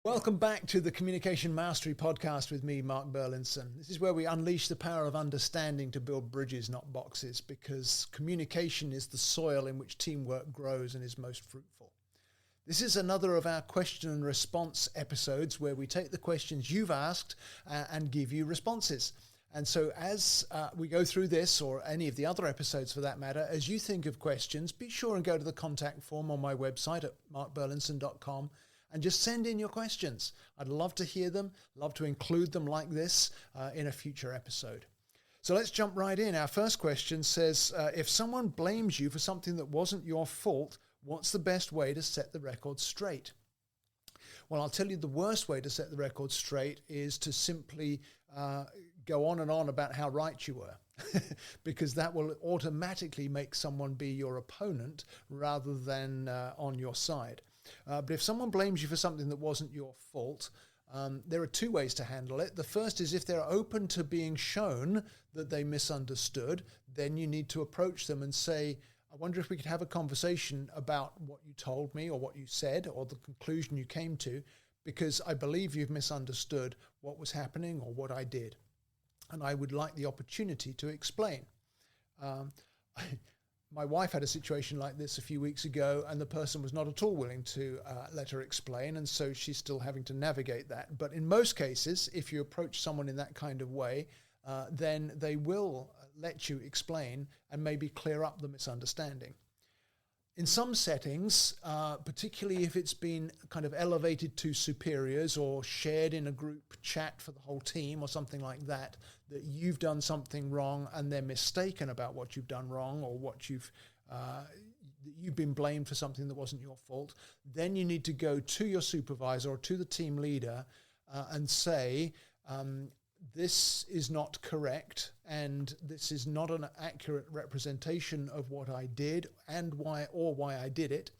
Welcome back to the Communication Mastery Podcast with me, Mark Burlinson. This is where we unleash the power of understanding to build bridges, not boxes, because communication is the soil in which teamwork grows and is most fruitful. This is another of our question and response episodes where we take the questions you've asked and give you responses. And so as we go through this, or any of the other episodes for that matter, as you think of questions, be sure and go to the contact form on my website at markburlinson.com and just send in your questions. I'd love to hear them, love to include them like this in a future episode. So let's jump right in. Our first question says, if someone blames you for something that wasn't your fault, what's the best way to set the record straight? Well, I'll tell you the worst way to set the record straight is to simply go on and on about how right you were, because that will automatically make someone be your opponent rather than on your side. But if someone blames you for something that wasn't your fault, there are two ways to handle it. The first is if they're open to being shown that they misunderstood, then you need to approach them and say, I wonder if we could have a conversation about what you told me or what you said or the conclusion you came to, because I believe you've misunderstood what was happening or what I did. And I would like the opportunity to explain. My wife had a situation like this a few weeks ago, and the person was not at all willing to let her explain, and so she's still having to navigate that. But in most cases, if you approach someone in that kind of way, then they will let you explain and maybe clear up the misunderstanding. In some settings, particularly if it's been kind of elevated to superiors or shared in a group chat for the whole team or something like that, that you've done something wrong and they're mistaken about what you've done wrong, or what you've been blamed for something that wasn't your fault, then you need to go to your supervisor or to the team leader and say, this is not correct, and this is not an accurate representation of what I did and why I did it.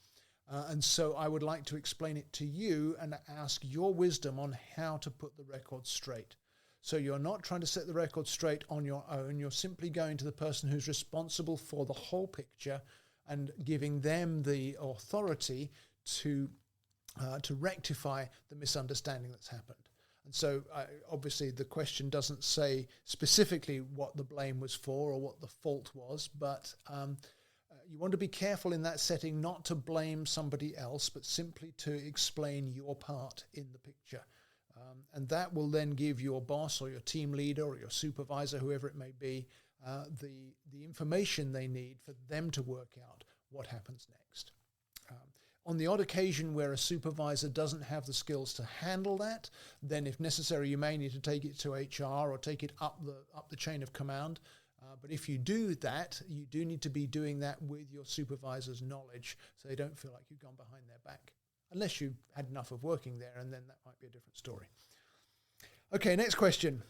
And so I would like to explain it to you and ask your wisdom on how to put the record straight. So you're not trying to set the record straight on your own. You're simply going to the person who's responsible for the whole picture and giving them the authority to rectify the misunderstanding that's happened. And so obviously the question doesn't say specifically what the blame was for or what the fault was, but you want to be careful in that setting not to blame somebody else, but simply to explain your part in the picture. And that will then give your boss or your team leader or your supervisor, whoever it may be, the information they need for them to work out what happens next. On the odd occasion where a supervisor doesn't have the skills to handle that, then if necessary, you may need to take it to HR or take it up the chain of command. But if you do that, you do need to be doing that with your supervisor's knowledge, so they don't feel like you've gone behind their back, unless you've had enough of working there, and then that might be a different story. Okay, next question.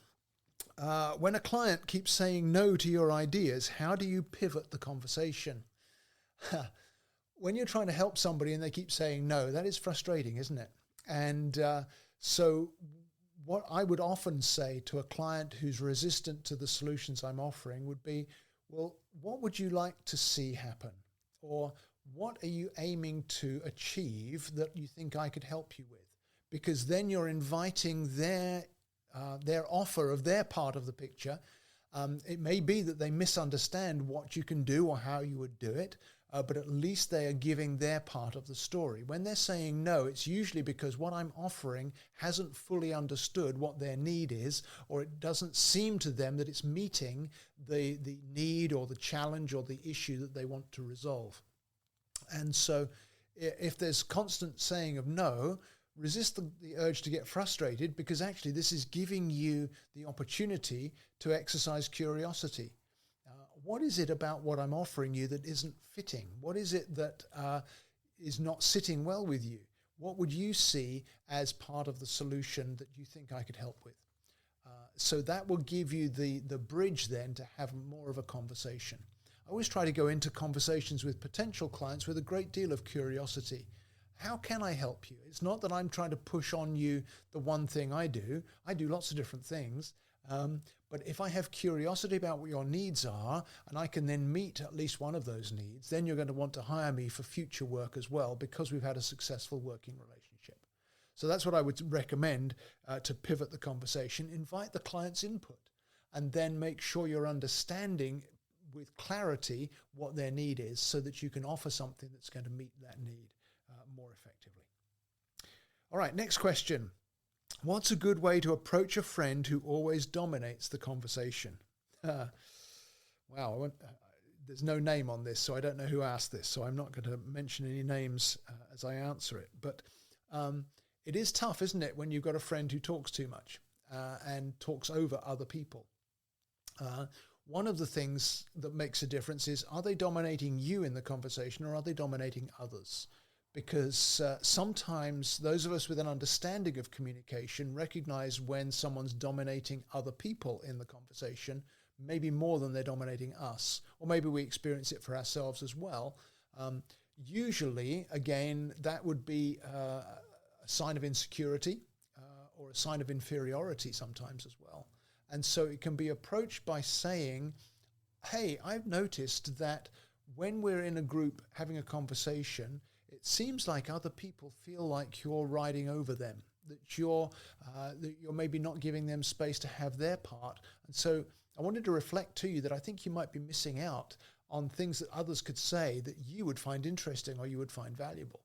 When a client keeps saying no to your ideas, how do you pivot the conversation? When you're trying to help somebody and they keep saying no, that is frustrating, isn't it? And so what I would often say to a client who's resistant to the solutions I'm offering would be, well, what would you like to see happen? Or what are you aiming to achieve that you think I could help you with? Because then you're inviting their offer of their part of the picture. It may be that they misunderstand what you can do or how you would do it, but at least they are giving their part of the story. When they're saying no, it's usually because what I'm offering hasn't fully understood what their need is, or it doesn't seem to them that it's meeting the need or the challenge or the issue that they want to resolve. And so if there's constant saying of no, resist the urge to get frustrated, because actually this is giving you the opportunity to exercise curiosity. What is it about what I'm offering you that isn't fitting? What is it that is not sitting well with you? What would you see as part of the solution that you think I could help with? So that will give you the bridge then to have more of a conversation. I always try to go into conversations with potential clients with a great deal of curiosity. How can I help you? It's not that I'm trying to push on you the one thing I do. I do lots of different things. But if I have curiosity about what your needs are, and I can then meet at least one of those needs, then you're going to want to hire me for future work as well, because we've had a successful working relationship. So that's what I would recommend to pivot the conversation. Invite the client's input and then make sure you're understanding with clarity what their need is so that you can offer something that's going to meet that need more effectively. All right, next question. What's a good way to approach a friend who always dominates the conversation? Wow, there's no name on this, so I don't know who asked this, so I'm not going to mention any names as I answer it. But it is tough, isn't it, when you've got a friend who talks too much and talks over other people. One of the things that makes a difference is, are they dominating you in the conversation or are they dominating others? Because sometimes those of us with an understanding of communication recognize when someone's dominating other people in the conversation, maybe more than they're dominating us, or maybe we experience it for ourselves as well. Usually, again, that would be a sign of insecurity or a sign of inferiority sometimes as well. And so it can be approached by saying, hey, I've noticed that when we're in a group having a conversation, it seems like other people feel like you're riding over them, that you're maybe not giving them space to have their part. And so I wanted to reflect to you that I think you might be missing out on things that others could say that you would find interesting or you would find valuable.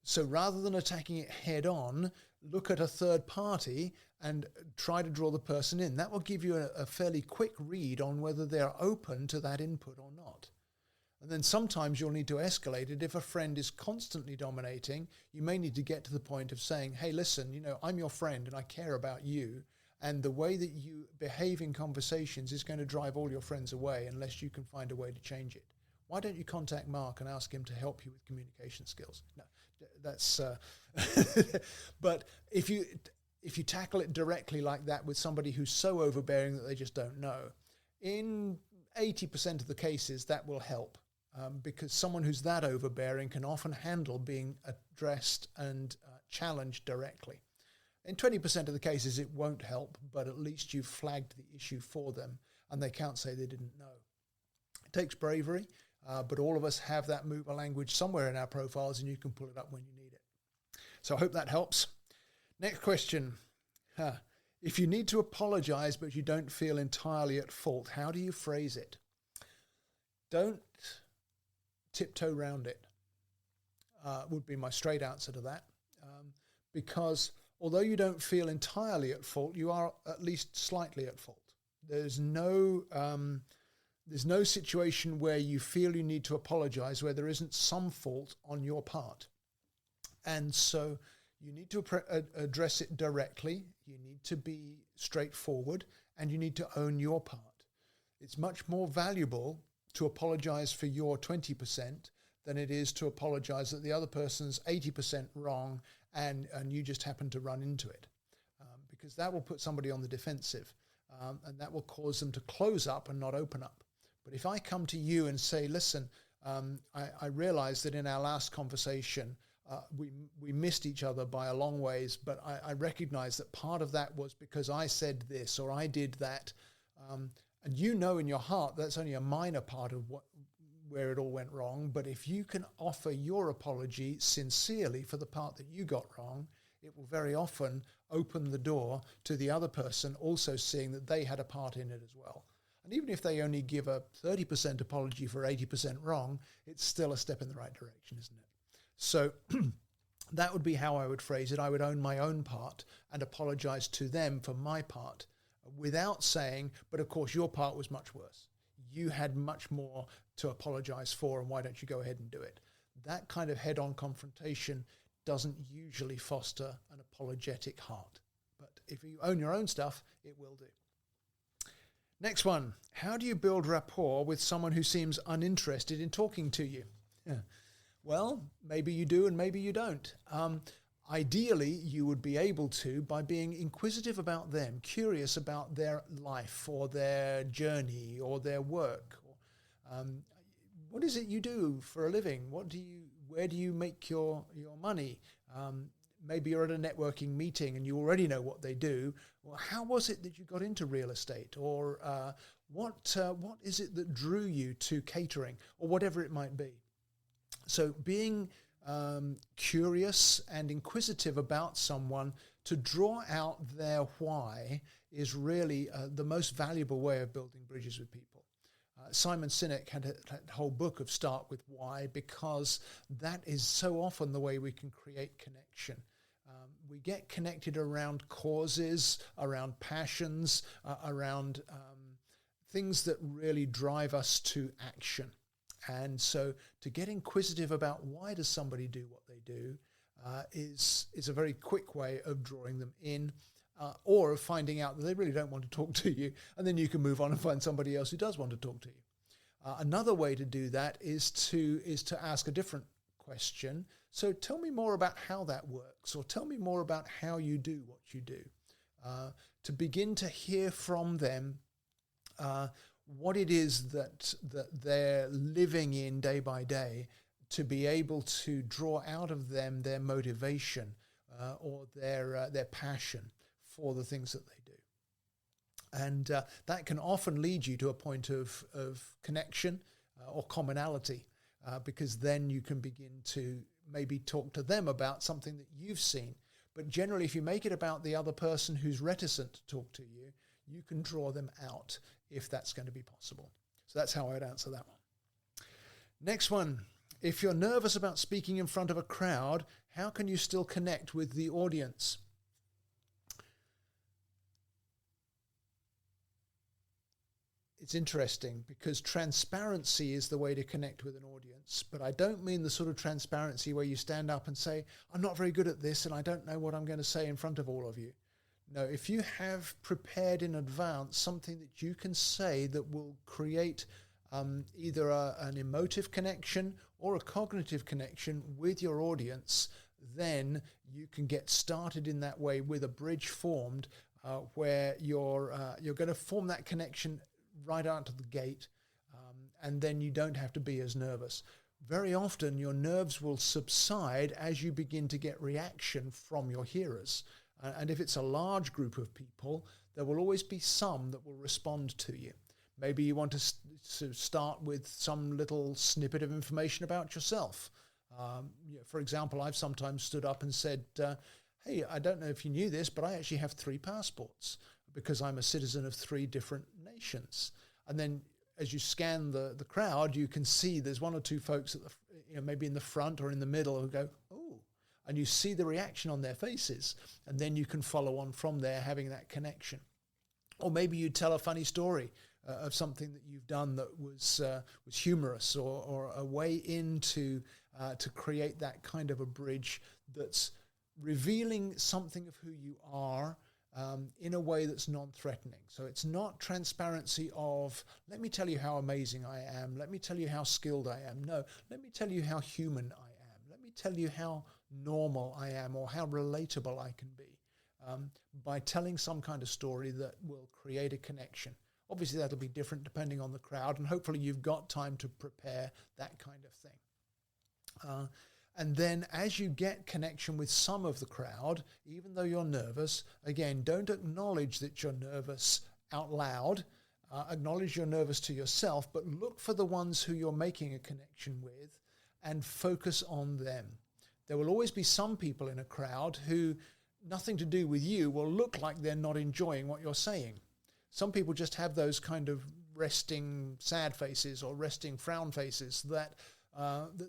So rather than attacking it head on, look at a third party and try to draw the person in. That will give you a fairly quick read on whether they're open to that input or not. And then sometimes you'll need to escalate it. If a friend is constantly dominating, you may need to get to the point of saying, hey, listen, I'm your friend and I care about you. And the way that you behave in conversations is going to drive all your friends away unless you can find a way to change it. Why don't you contact Mark and ask him to help you with communication skills? No, that's, but if you tackle it directly like that with somebody who's so overbearing that they just don't know, in 80% of the cases that will help. Because someone who's that overbearing can often handle being addressed and challenged directly. In 20% of the cases, it won't help, but at least you've flagged the issue for them and they can't say they didn't know. It takes bravery, but all of us have that mover language somewhere in our profiles and you can pull it up when you need it. So I hope that helps. Next question. If you need to apologize, but you don't feel entirely at fault, how do you phrase it? Don't tiptoe around it, would be my straight answer to that. Because although you don't feel entirely at fault, you are at least slightly at fault. There's no situation where you feel you need to apologize where there isn't some fault on your part. And so you need to address it directly. You need to be straightforward and you need to own your part. It's much more valuable to apologize for your 20% than it is to apologize that the other person's 80% wrong and you just happen to run into it. Because that will put somebody on the defensive and that will cause them to close up and not open up. But if I come to you and say, listen, I realize that in our last conversation, we missed each other by a long ways, but I recognize that part of that was because I said this or I did that. And in your heart that's only a minor part of where it all went wrong. But if you can offer your apology sincerely for the part that you got wrong, it will very often open the door to the other person also seeing that they had a part in it as well. And even if they only give a 30% apology for 80% wrong, it's still a step in the right direction, isn't it? So that would be how I would phrase it. I would own my own part and apologize to them for my part, without saying, but of course your part was much worse. You had much more to apologize for, and why don't you go ahead and do it? That kind of head-on confrontation doesn't usually foster an apologetic heart. But if you own your own stuff, it will do. Next one. How do you build rapport with someone who seems uninterested in talking to you? Yeah. Well, maybe you do and maybe you don't. Ideally, you would be able to by being inquisitive about them, curious about their life or their journey or their work. What is it you do for a living? Where do you make your money? Maybe you're at a networking meeting and you already know what they do. Well, how was it that you got into real estate? Or what is it that drew you to catering or whatever it might be? So being curious and inquisitive about someone, to draw out their why is really the most valuable way of building bridges with people. Simon Sinek had a whole book of Start With Why, because that is so often the way we can create connection. We get connected around causes, around passions, around things that really drive us to action. And so to get inquisitive about why does somebody do what they do is a very quick way of drawing them in, or of finding out that they really don't want to talk to you, and then you can move on and find somebody else who does want to talk to you. Another way to do that is to ask a different question. So tell me more about how that works, or tell me more about how you do what you do. To begin to hear from them what it is that they're living in day by day, to be able to draw out of them their motivation or their passion for the things that they do. And that can often lead you to a point of connection or commonality, because then you can begin to maybe talk to them about something that you've seen. But generally, if you make it about the other person who's reticent to talk to you, you can draw them out if that's going to be possible. So that's how I'd answer that one. Next one. If you're nervous about speaking in front of a crowd, how can you still connect with the audience? It's interesting, because transparency is the way to connect with an audience, but I don't mean the sort of transparency where you stand up and say, I'm not very good at this and I don't know what I'm going to say in front of all of you. No, if you have prepared in advance something that you can say that will create either an emotive connection or a cognitive connection with your audience, then you can get started in that way with a bridge formed where you're going to form that connection right out of the gate, and then you don't have to be as nervous. Very often your nerves will subside as you begin to get reaction from your hearers. And if it's a large group of people, there will always be some that will respond to you. Maybe you want to start with some little snippet of information about yourself. For example, I've sometimes stood up and said, hey, I don't know if you knew this, but I actually have 3 passports because I'm a citizen of 3 different nations. And then as you scan the crowd, you can see there's 1 or 2 folks at maybe in the front or in the middle who go, oh, and you see the reaction on their faces, and then you can follow on from there, having that connection. Or maybe you tell a funny story of something that you've done that was humorous, or a way into to create that kind of a bridge that's revealing something of who you are in a way that's non-threatening. So it's not transparency of, let me tell you how amazing I am, let me tell you how skilled I am. No, let me tell you how human I am. Let me tell you how normal I am, or how relatable I can be, by telling some kind of story that will create a connection. Obviously, that'll be different depending on the crowd, and hopefully you've got time to prepare that kind of thing. And then as you get connection with some of the crowd, even though you're nervous, again, don't acknowledge that you're nervous out loud. Acknowledge you're nervous to yourself, but look for the ones who you're making a connection with and focus on them. There will always be some people in a crowd who, nothing to do with you, will look like they're not enjoying what you're saying. Some people just have those kind of resting sad faces or resting frown faces that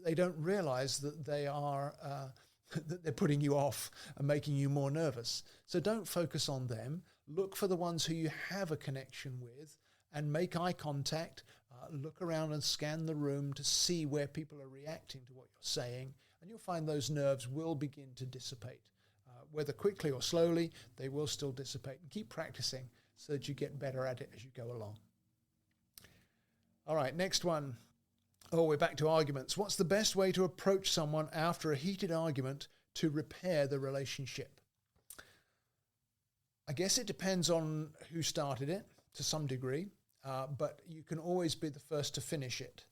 they don't realize that they are that they're putting you off and making you more nervous. So don't focus on them. Look for the ones who you have a connection with and make eye contact. Look around and scan the room to see where people are reacting to what you're saying, and you'll find those nerves will begin to dissipate. Whether quickly or slowly, they will still dissipate. And keep practicing so that you get better at it as you go along. All right, next one. Oh, we're back to arguments. What's the best way to approach someone after a heated argument to repair the relationship? I guess it depends on who started it to some degree, but you can always be the first to finish it.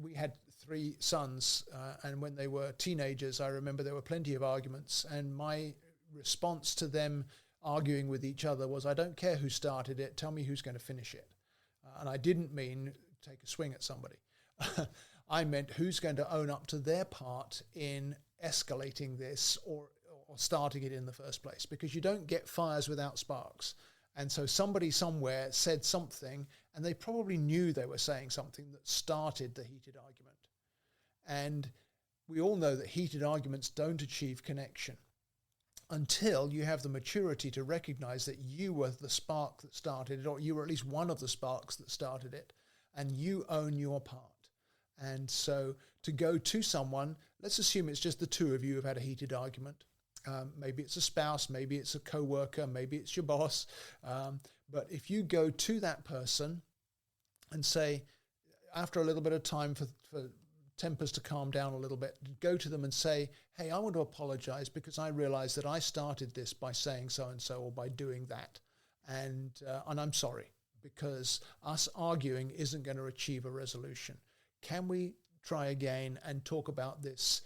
We had 3 sons, and when they were teenagers, I remember there were plenty of arguments, and my response to them arguing with each other was, I don't care who started it, tell me who's going to finish it. And I didn't mean take a swing at somebody. I meant who's going to own up to their part in escalating this or starting it in the first place, because you don't get fires without sparks. And so somebody somewhere said something, and they probably knew they were saying something that started the heated argument. And we all know that heated arguments don't achieve connection until you have the maturity to recognize that you were the spark that started it, or you were at least one of the sparks that started it, and you own your part. And so to go to someone, let's assume it's just the two of you who've had a heated argument. Maybe it's a spouse, maybe it's a co-worker, maybe it's your boss. But if you go to that person and say, after a little bit of time for tempers to calm down a little bit, go to them and say, hey, I want to apologize because I realized that I started this by saying so-and-so or by doing that. And I'm sorry, because us arguing isn't going to achieve a resolution. Can we try again and talk about this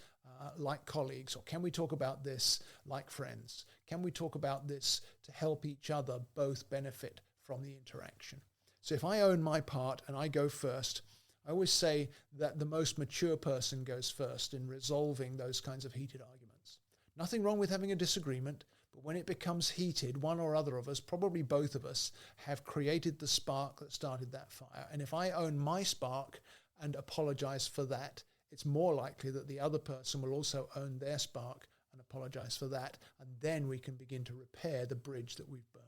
like colleagues, or can we talk about this like friends? Can we talk about this to help each other both benefit from the interaction? So if I own my part and I go first, I always say that the most mature person goes first in resolving those kinds of heated arguments. Nothing wrong with having a disagreement, but when it becomes heated, one or other of us, probably both of us, have created the spark that started that fire. And if I own my spark and apologize for that, it's more likely that the other person will also own their spark and apologize for that, and then we can begin to repair the bridge that we've burned.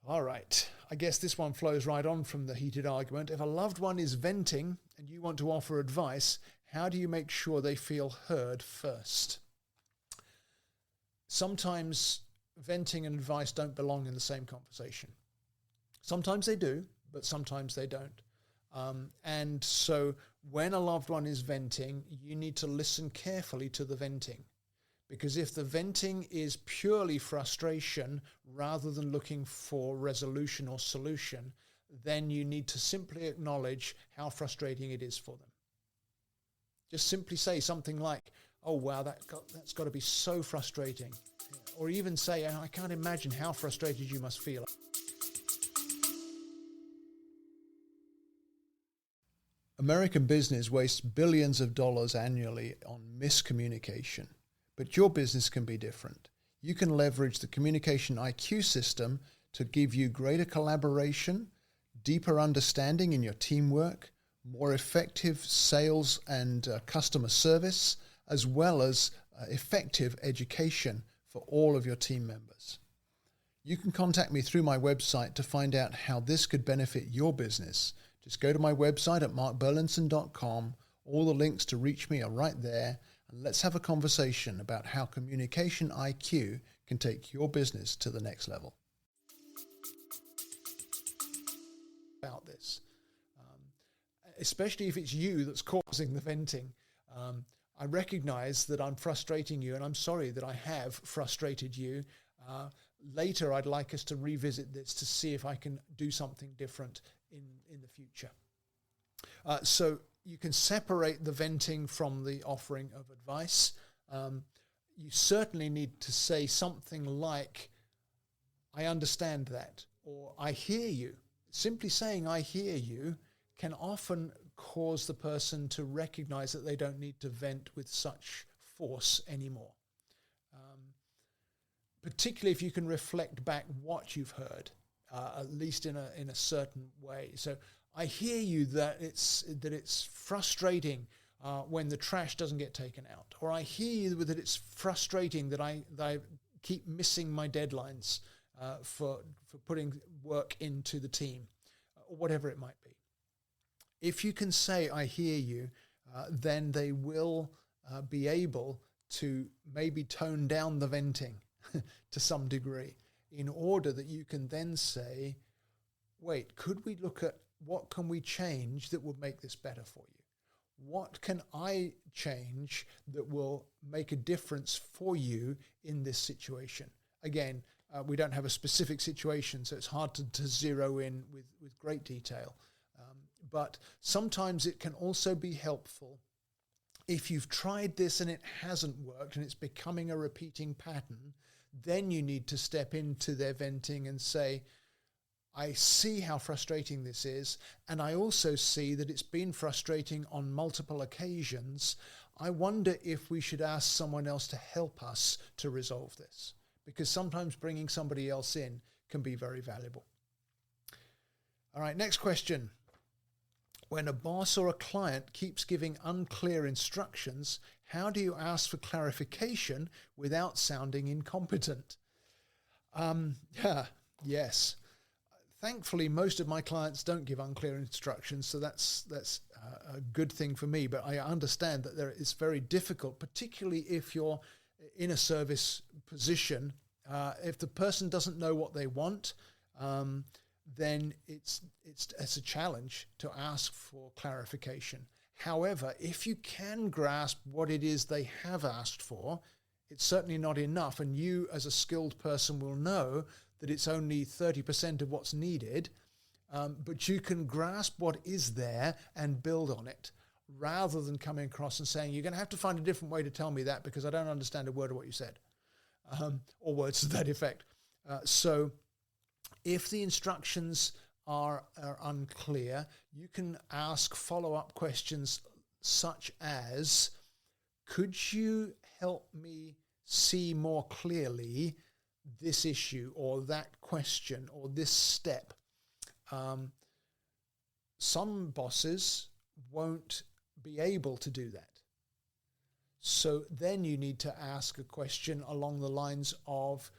All right, I guess this one flows right on from the heated argument. If a loved one is venting and you want to offer advice, how do you make sure they feel heard first? Sometimes venting and advice don't belong in the same conversation. Sometimes they do, but sometimes they don't. And so when a loved one is venting, you need to listen carefully to the venting. Because if the venting is purely frustration rather than looking for resolution or solution, then you need to simply acknowledge how frustrating it is for them. Just simply say something like, oh, wow, that's got to be so frustrating. Or even say, I can't imagine how frustrated you must feel. American business wastes billions of dollars annually on miscommunication, but your business can be different. You can leverage the Communication IQ system to give you greater collaboration, deeper understanding in your teamwork, more effective sales and customer service, as well as effective education for all of your team members. You can contact me through my website to find out how this could benefit your business. Just go to my website at markburlinson.com. All the links to reach me are right there. And let's have a conversation about how Communication IQ can take your business to the next level. About this, especially if it's you that's causing the venting. I recognize that I'm frustrating you, and I'm sorry that I have frustrated you. Later, I'd like us to revisit this to see if I can do something different in the future. So you can separate the venting from the offering of advice. You certainly need to say something like, I understand that, or I hear you. Simply saying I hear you can often cause the person to recognize that they don't need to vent with such force anymore. Particularly if you can reflect back what you've heard, at least in a certain way. So I hear you that it's frustrating when the trash doesn't get taken out, or I hear you that it's frustrating that I keep missing my deadlines for putting work into the team, or whatever it might be. If you can say I hear you, then they will be able to maybe tone down the venting to some degree, in order that you can then say, wait, could we look at what can we change that would make this better for you? What can I change that will make a difference for you in this situation? Again, we don't have a specific situation, so it's hard to zero in with great detail. But sometimes it can also be helpful if you've tried this and it hasn't worked and it's becoming a repeating pattern. Then you need to step into their venting and say, I see how frustrating this is, and I also see that it's been frustrating on multiple occasions. I wonder if we should ask someone else to help us to resolve this, because sometimes bringing somebody else in can be very valuable. All right, next question. When a boss or a client keeps giving unclear instructions, how do you ask for clarification without sounding incompetent? Yes. Thankfully, most of my clients don't give unclear instructions, so that's a good thing for me. But I understand that it's very difficult, particularly if you're in a service position. If the person doesn't know what they want, then it's a challenge to ask for clarification. However, if you can grasp what it is they have asked for, it's certainly not enough, and you as a skilled person will know that it's only 30% of what's needed, but you can grasp what is there and build on it, rather than coming across and saying, you're going to have to find a different way to tell me that because I don't understand a word of what you said, or words to that effect. So if the instructions are unclear, you can ask follow-up questions such as, could you help me see more clearly this issue or that question or this step? Some bosses won't be able to do that. So then you need to ask a question along the lines of,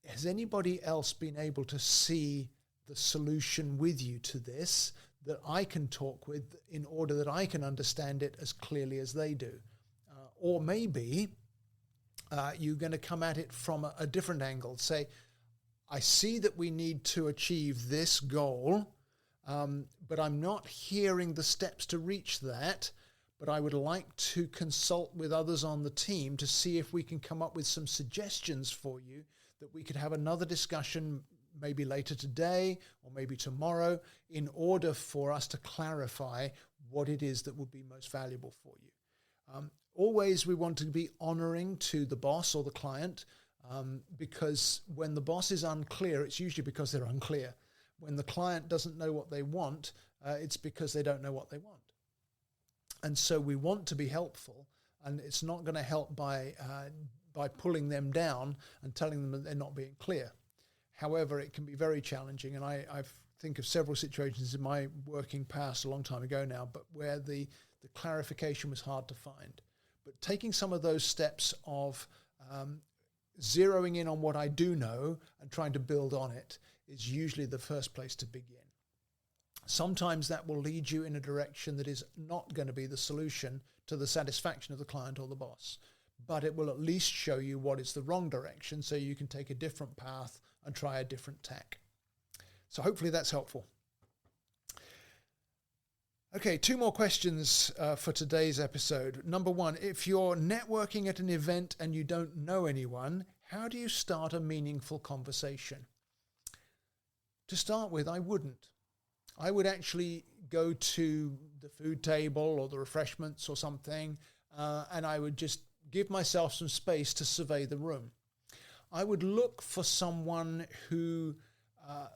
has anybody else been able to see the solution with you to this that I can talk with in order that I can understand it as clearly as they do? Or maybe you're going to come at it from a different angle. Say, I see that we need to achieve this goal, but I'm not hearing the steps to reach that, but I would like to consult with others on the team to see if we can come up with some suggestions for you that we could have another discussion maybe later today or maybe tomorrow in order for us to clarify what it is that would be most valuable for you. Always we want to be honoring to the boss or the client, because when the boss is unclear, it's usually because they're unclear. When the client doesn't know what they want, it's because they don't know what they want. And so we want to be helpful, and it's not going to help by pulling them down and telling them that they're not being clear. However, it can be very challenging, and I think of several situations in my working past a long time ago now, but where the clarification was hard to find. But taking some of those steps of zeroing in on what I do know and trying to build on it is usually the first place to begin. Sometimes that will lead you in a direction that is not going to be the solution to the satisfaction of the client or the boss, but it will at least show you what is the wrong direction so you can take a different path and try a different tack. So hopefully that's helpful. Okay, 2 more questions for today's episode. Number 1, if you're networking at an event and you don't know anyone, how do you start a meaningful conversation? To start with, I wouldn't. I would actually go to the food table or the refreshments or something, and I would just give myself some space to survey the room. I would look for someone who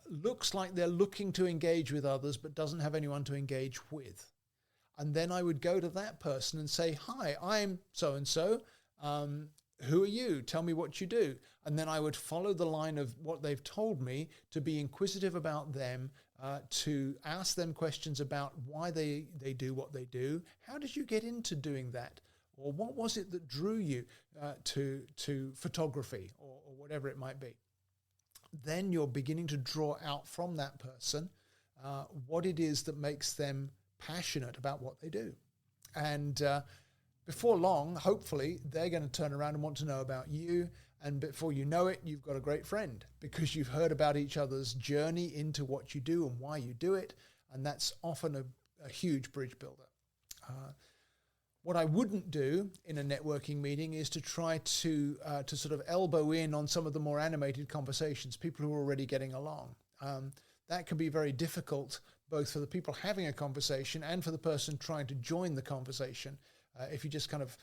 looks like they're looking to engage with others but doesn't have anyone to engage with. And then I would go to that person and say, hi, I'm so-and-so. Who are you? Tell me what you do. And then I would follow the line of what they've told me to be inquisitive about them, to ask them questions about why they do what they do. How did you get into doing that? Or what was it that drew you to photography or whatever it might be? Then you're beginning to draw out from that person what it is that makes them passionate about what they do. And before long, hopefully, they're going to turn around and want to know about you. And before you know it, you've got a great friend because you've heard about each other's journey into what you do and why you do it. And that's often a huge bridge builder. What I wouldn't do in a networking meeting is to try to sort of elbow in on some of the more animated conversations, people who are already getting along. That can be very difficult, both for the people having a conversation and for the person trying to join the conversation. If you just kind of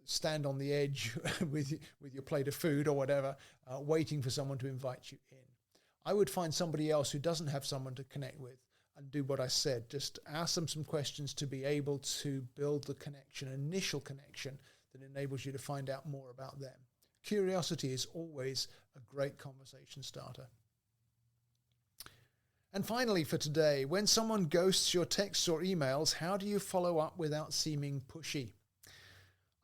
stand on the edge with your plate of food or whatever, waiting for someone to invite you in. I would find somebody else who doesn't have someone to connect with and do what I said. Just ask them some questions to be able to build the connection, initial connection that enables you to find out more about them. Curiosity is always a great conversation starter. And finally for today, when someone ghosts your texts or emails, how do you follow up without seeming pushy?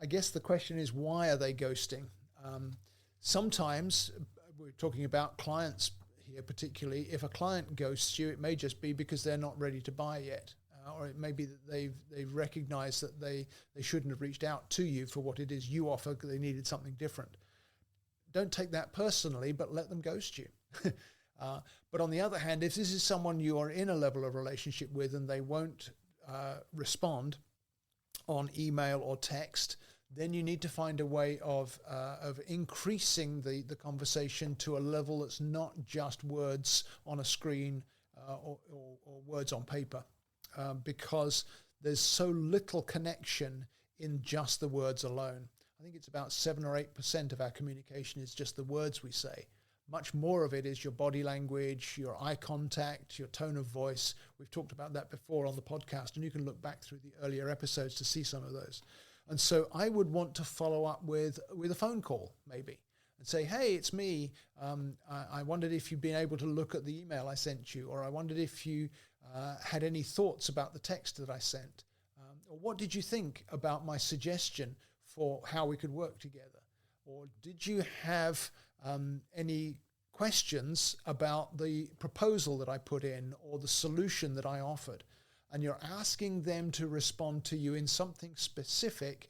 I guess the question is, why are they ghosting? Sometimes, we're talking about clients here particularly, if a client ghosts you, it may just be because they're not ready to buy yet. Or it may be that they've recognized that they shouldn't have reached out to you for what it is you offer because they needed something different. Don't take that personally, but let them ghost you. But on the other hand, if this is someone you are in a level of relationship with and they won't respond on email or text, then you need to find a way of increasing the conversation to a level that's not just words on a screen or words on paper, because there's so little connection in just the words alone. I think it's about 7 or 8% of our communication is just the words we say. Much more of it is your body language, your eye contact, your tone of voice. We've talked about that before on the podcast, and you can look back through the earlier episodes to see some of those. And so I would want to follow up with a phone call, maybe, and say, hey, it's me. I wondered if you'd been able to look at the email I sent you, or I wondered if you had any thoughts about the text that I sent. Or what did you think about my suggestion for how we could work together? Or did you have any questions about the proposal that I put in or the solution that I offered? And you're asking them to respond to you in something specific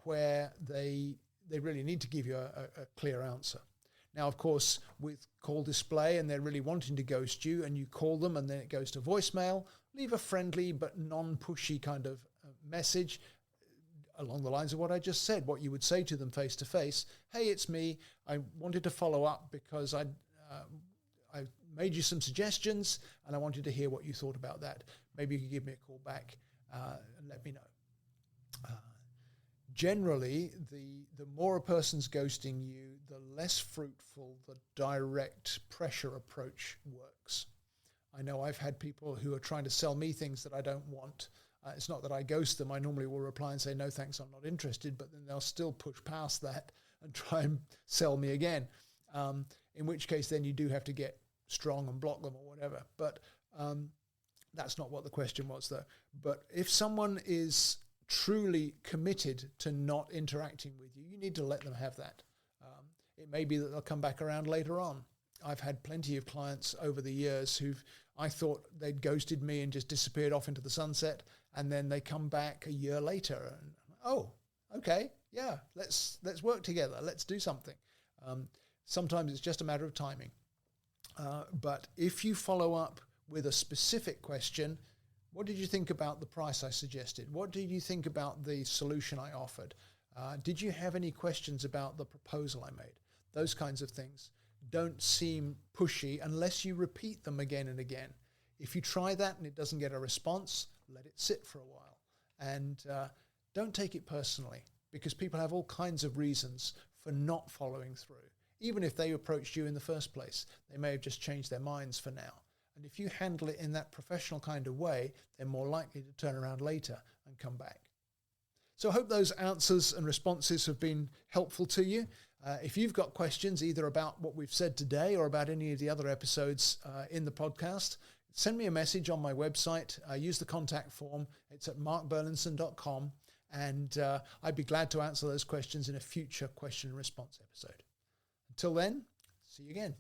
where they really need to give you a clear answer. Now, of course, with call display and they're really wanting to ghost you and you call them and then it goes to voicemail, leave a friendly but non-pushy kind of message along the lines of what I just said, what you would say to them face to face. Hey, it's me. I wanted to follow up because I made you some suggestions and I wanted to hear what you thought about that. Maybe you could give me a call back and let me know. Generally, the more a person's ghosting you, the less fruitful the direct pressure approach works. I know I've had people who are trying to sell me things that I don't want. It's not that I ghost them. I normally will reply and say, no, thanks, I'm not interested. But then they'll still push past that and try and sell me again. In which case, then you do have to get strong and block them or whatever. But that's not what the question was, though. But if someone is truly committed to not interacting with you, you need to let them have that. It may be that they'll come back around later on. I've had plenty of clients over the years I thought they'd ghosted me and just disappeared off into the sunset, and then they come back a year later and, oh, okay, yeah, let's work together, let's do something. Sometimes it's just a matter of timing. But if you follow up with a specific question, what did you think about the price I suggested? What did you think about the solution I offered? Did you have any questions about the proposal I made? Those kinds of things don't seem pushy unless you repeat them again and again. If you try that and it doesn't get a response, let it sit for a while. And don't take it personally, because people have all kinds of reasons for not following through. Even if they approached you in the first place, they may have just changed their minds for now. And if you handle it in that professional kind of way, they're more likely to turn around later and come back. So I hope those answers and responses have been helpful to you. If you've got questions either about what we've said today or about any of the other episodes in the podcast, send me a message on my website. Use the contact form. It's at markburlinson.com. And I'd be glad to answer those questions in a future question and response episode. Until then, see you again.